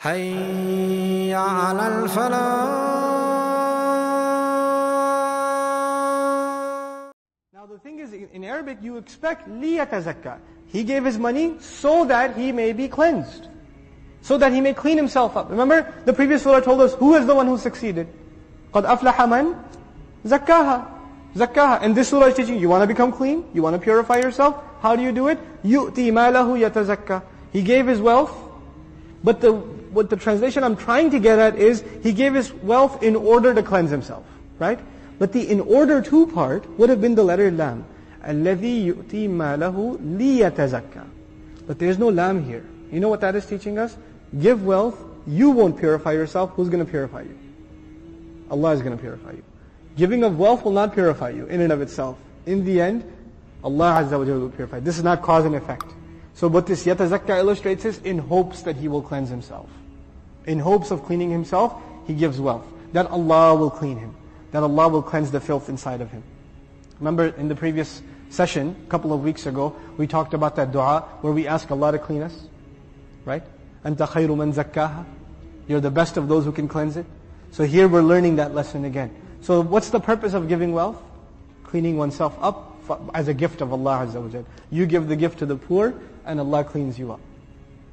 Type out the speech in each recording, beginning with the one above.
حي على الفلاح. Now the thing is, in Arabic you expect لِيَتَزَكَّى. He gave his money so that he may be cleansed. So that he may clean himself up. Remember, the previous surah told us, who is the one who succeeded? قَدْ أَفْلَحَ مَنْ زَكَّاهَا. And this surah is teaching, you want to become clean? You want to purify yourself? How do you do it? يُؤْتِي مَالَهُ يَتَزَكَّى. He gave his wealth, but what the translation I'm trying to get at is, he gave his wealth in order to cleanse himself. Right? But the in order to part would have been the letter lam. الَّذِي يُؤْتِي مَالَهُ لِيَتَزَكَّى. But there's no lam here. You know what that is teaching us? Give wealth, you won't purify yourself, who's going to purify you? Allah is going to purify you. Giving of wealth will not purify you in and of itself. In the end, Allah Azza wa Jalla will purify. This is not cause and effect. So what this yatazakka illustrates is in hopes that he will cleanse himself. In hopes of cleaning himself, he gives wealth. That Allah will clean him. That Allah will cleanse the filth inside of him. Remember in the previous session, a couple of weeks ago, we talked about that dua where we ask Allah to clean us. Right? أَنْتَ خَيْرُ مَنْ زَكَّاهَا. You're the best of those who can cleanse it. So here we're learning that lesson again. So what's the purpose of giving wealth? Cleaning oneself up as a gift of Allah Azza wa Jal. You give the gift to the poor and Allah cleans you up.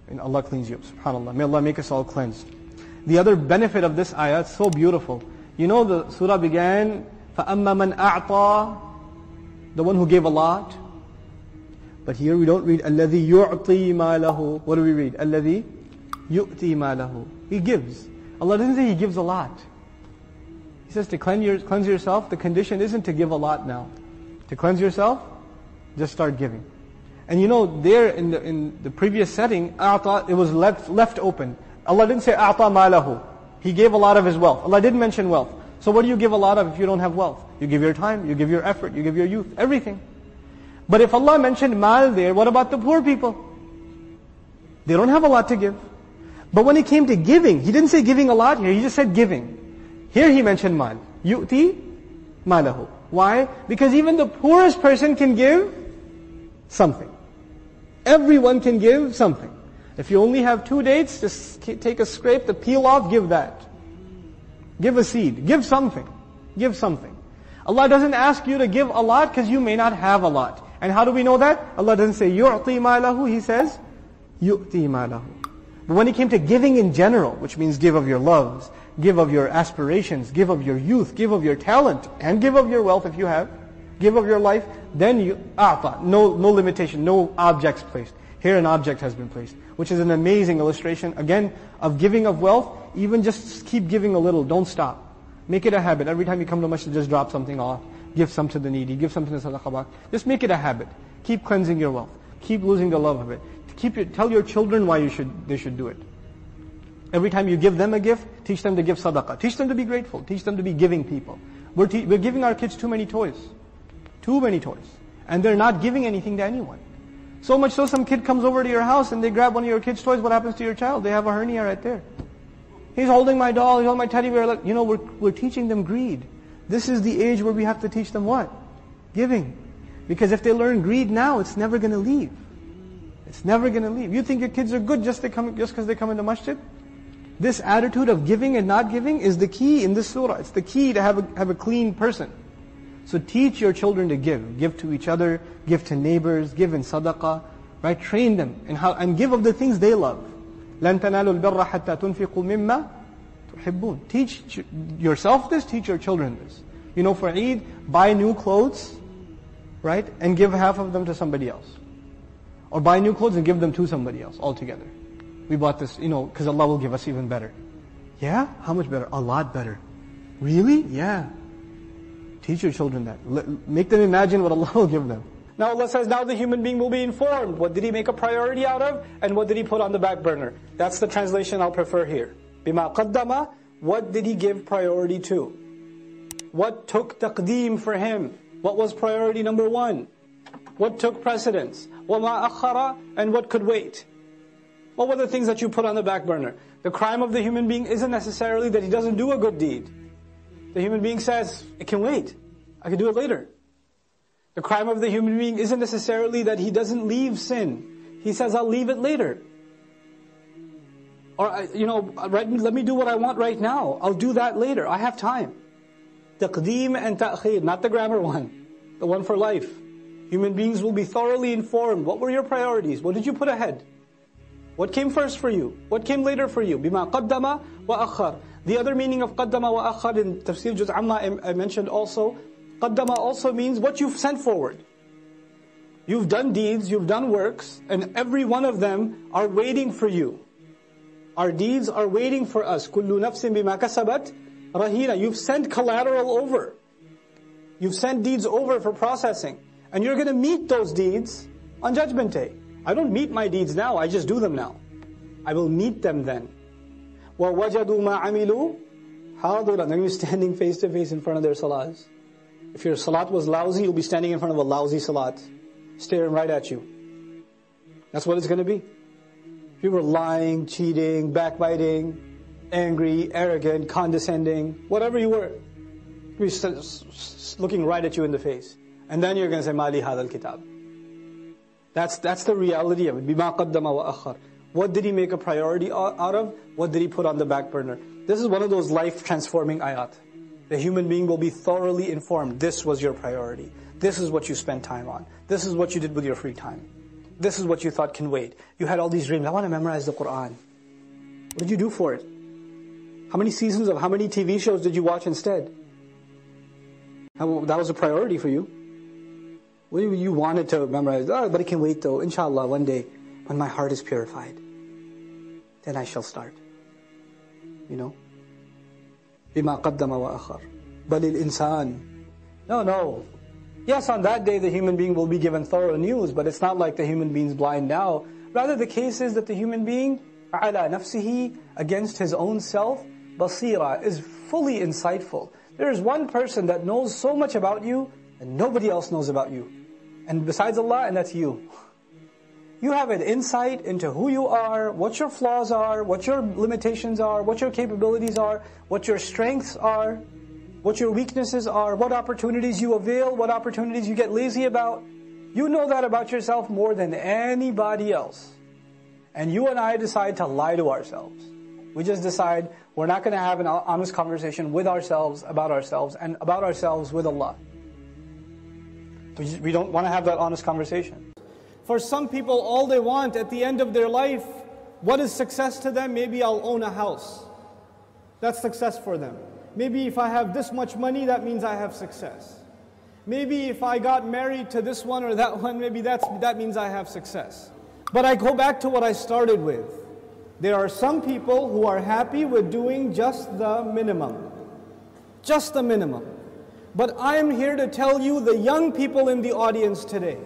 And Allah cleans you up, subhanAllah. May Allah make us all cleansed. The other benefit of this ayah, it's so beautiful. You know the surah began, فَأَمَّا مَنْ أَعْطَى, the one who gave a lot. But here we don't read, الَّذِي يُعْطِي مَالَهُ. What do we read? الَّذِي يُؤْتِي مَالَهُ. He gives. Allah doesn't say He gives a lot. He says to cleanse yourself, the condition isn't to give a lot now. To cleanse yourself, just start giving. And you know, there in the previous setting, أعطى, it was left open. Allah didn't say أعطى ماله. He gave a lot of His wealth. Allah didn't mention wealth. So what do you give a lot of if you don't have wealth? You give your time, you give your effort, you give your youth, everything. But if Allah mentioned mal there, what about the poor people? They don't have a lot to give. But when it came to giving, He didn't say giving a lot here, He just said giving. Here He mentioned mal. يُؤْتِي مَالَهُ. Why? Because even the poorest person can give something. Everyone can give something. If you only have 2 dates, just take a scrape, the peel off, give that. Give a seed. Give something. Give something. Allah doesn't ask you to give a lot because you may not have a lot. And how do we know that? Allah doesn't say, يُعْطِي مَالَهُ. He says, يُؤْتِي مَالَهُ. But when it came to giving in general, which means give of your loves, give of your aspirations, give of your youth, give of your talent, and give of your wealth if you have, give of your life, then you, أعطى, no limitation, no objects placed. Here an object has been placed, which is an amazing illustration, again, of giving of wealth. Even just keep giving a little, don't stop. Make it a habit. Every time you come to masjid, just drop something off. Give some to the needy, give something to sadaqah box. Just make it a habit. Keep cleansing your wealth. Keep losing the love of it. Tell your children why they should do it. Every time you give them a gift, teach them to give sadaqah. Teach them to be grateful. Teach them to be giving people. We're giving our kids too many toys. Too many toys. And they're not giving anything to anyone. So much so, some kid comes over to your house and they grab one of your kids' toys. What happens to your child? They have a hernia right there. He's holding my doll, he's holding my teddy bear. You know, we're teaching them greed. This is the age where we have to teach them what? Giving. Because if they learn greed now, it's never going to leave. It's never going to leave. You think your kids are good just because they come into masjid? This attitude of giving and not giving is the key in this surah. It's the key to have a clean person. So teach your children to give. Give to each other, give to neighbors, give in sadaqah. Right? Train them and give of the things they love. لَن تَنَالُوا الْبِرَّ حَتَّى تُنْفِقُوا مِمَّا تُحِبُّونَ. Teach yourself this, teach your children this. You know, for Eid, buy new clothes, right? And give half of them to somebody else. Or buy new clothes and give them to somebody else altogether. We bought this, you know, because Allah will give us even better. Yeah? How much better? A lot better. Really? Yeah. Teach your children that. Make them imagine what Allah will give them. Now Allah says, now the human being will be informed. What did he make a priority out of? And what did he put on the back burner? That's the translation I'll prefer here. بِمَا قَدَّمَ. What did he give priority to? What took taqdeem for him? What was priority number 1? What took precedence? وَمَا أَخَّرَ. And what could wait? What were the things that you put on the back burner? The crime of the human being isn't necessarily that he doesn't do a good deed. The human being says, it can wait. I can do it later. The crime of the human being isn't necessarily that he doesn't leave sin. He says, I'll leave it later. Or, let me do what I want right now. I'll do that later. I have time. Taqdeem and ta'khir, not the grammar one. The one for life. Human beings will be thoroughly informed. What were your priorities? What did you put ahead? What came first for you? What came later for you? Bima qaddama wa akhar. The other meaning of qaddama wa akhar in Tafsir Juz Amma I mentioned also. Qaddama also means what you've sent forward. You've done deeds, you've done works, and every one of them are waiting for you. Our deeds are waiting for us. Kullu nafsin bima kasabat rahina. You've sent collateral over. You've sent deeds over for processing. And you're going to meet those deeds on Judgment Day. I don't meet my deeds now, I just do them now. I will meet them then. وَوَجَدُوا مَا عَمِلُوا حَاضِرًا. They're going to be standing face to face in front of their salahs. If your salat was lousy, you'll be standing in front of a lousy salat, staring right at you. That's what it's going to be. If you were lying, cheating, backbiting, angry, arrogant, condescending, whatever you were, you'll be looking right at you in the face. And then you're going to say, Mali hadal kitab. That's the reality of it. Bima qaddama wa akhar. What did he make a priority out of? What did he put on the back burner? This is one of those life-transforming ayat. The human being will be thoroughly informed. This was your priority. This is what you spent time on. This is what you did with your free time. This is what you thought can wait. You had all these dreams. I want to memorize the Qur'an. What did you do for it? How many seasons of how many TV shows did you watch instead? That was a priority for you. You wanted to memorize, but it can wait though. Inshallah, one day, when my heart is purified, then I shall start. بِمَا قَدَّمَ وَأَخَرْ بَلِ الْإِنسَانِ. No. Yes, on that day the human being will be given thorough news, but it's not like the human being's blind now. Rather, the case is that the human being, عَلَى نَفْسِهِ, against his own self, basira, is fully insightful. There is one person that knows so much about you, and nobody else knows about you. And besides Allah, and that's you. You have an insight into who you are, what your flaws are, what your limitations are, what your capabilities are, what your strengths are, what your weaknesses are, what opportunities you avail, what opportunities you get lazy about. You know that about yourself more than anybody else. And you and I decide to lie to ourselves. We just decide we're not going to have an honest conversation with ourselves, and about ourselves with Allah. We don't want to have that honest conversation. For some people, all they want at the end of their life, what is success to them? Maybe I'll own a house. That's success for them. Maybe if I have this much money, that means I have success. Maybe if I got married to this one or that one, maybe that means I have success. But I go back to what I started with. There are some people who are happy with doing just the minimum. Just the minimum. But I'm here to tell you, the young people in the audience today,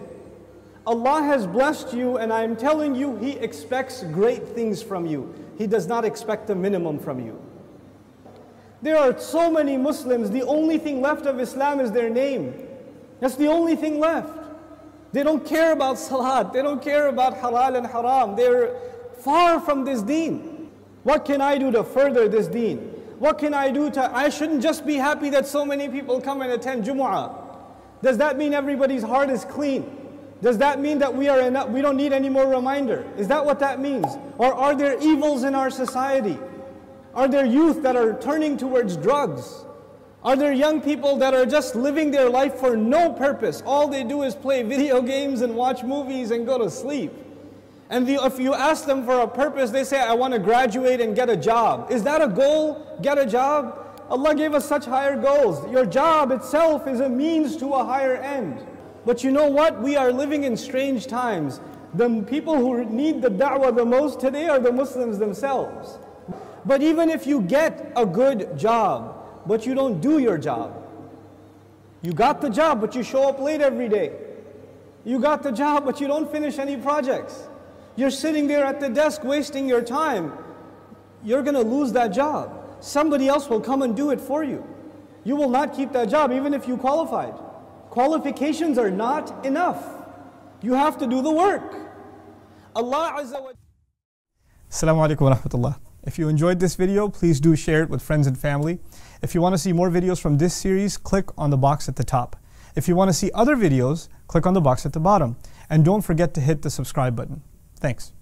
Allah has blessed you, and I'm telling you, He expects great things from you. He does not expect the minimum from you. There are so many Muslims, the only thing left of Islam is their name. That's the only thing left. They don't care about salat, they don't care about halal and haram. They're far from this deen. What can I do to further this deen? What can I do I shouldn't just be happy that so many people come and attend Jumu'ah. Does that mean everybody's heart is clean? Does that mean that we don't need any more reminder? Is that what that means? Or are there evils in our society? Are there youth that are turning towards drugs? Are there young people that are just living their life for no purpose? All they do is play video games and watch movies and go to sleep. And if you ask them for a purpose, they say, I want to graduate and get a job. Is that a goal? Get a job? Allah gave us such higher goals. Your job itself is a means to a higher end. But you know what? We are living in strange times. The people who need the da'wah the most today are the Muslims themselves. But even if you get a good job, but you don't do your job. You got the job, but you show up late every day. You got the job, but you don't finish any projects. You're sitting there at the desk wasting your time. You're going to lose that job. Somebody else will come and do it for you. You will not keep that job even if you qualified. Qualifications are not enough. You have to do the work. Allah Azza wa Assalamu alaikum wa rahmatullah. If you enjoyed this video, please do share it with friends and family. If you want to see more videos from this series, click on the box at the top. If you want to see other videos, click on the box at the bottom. And don't forget to hit the subscribe button. Thanks.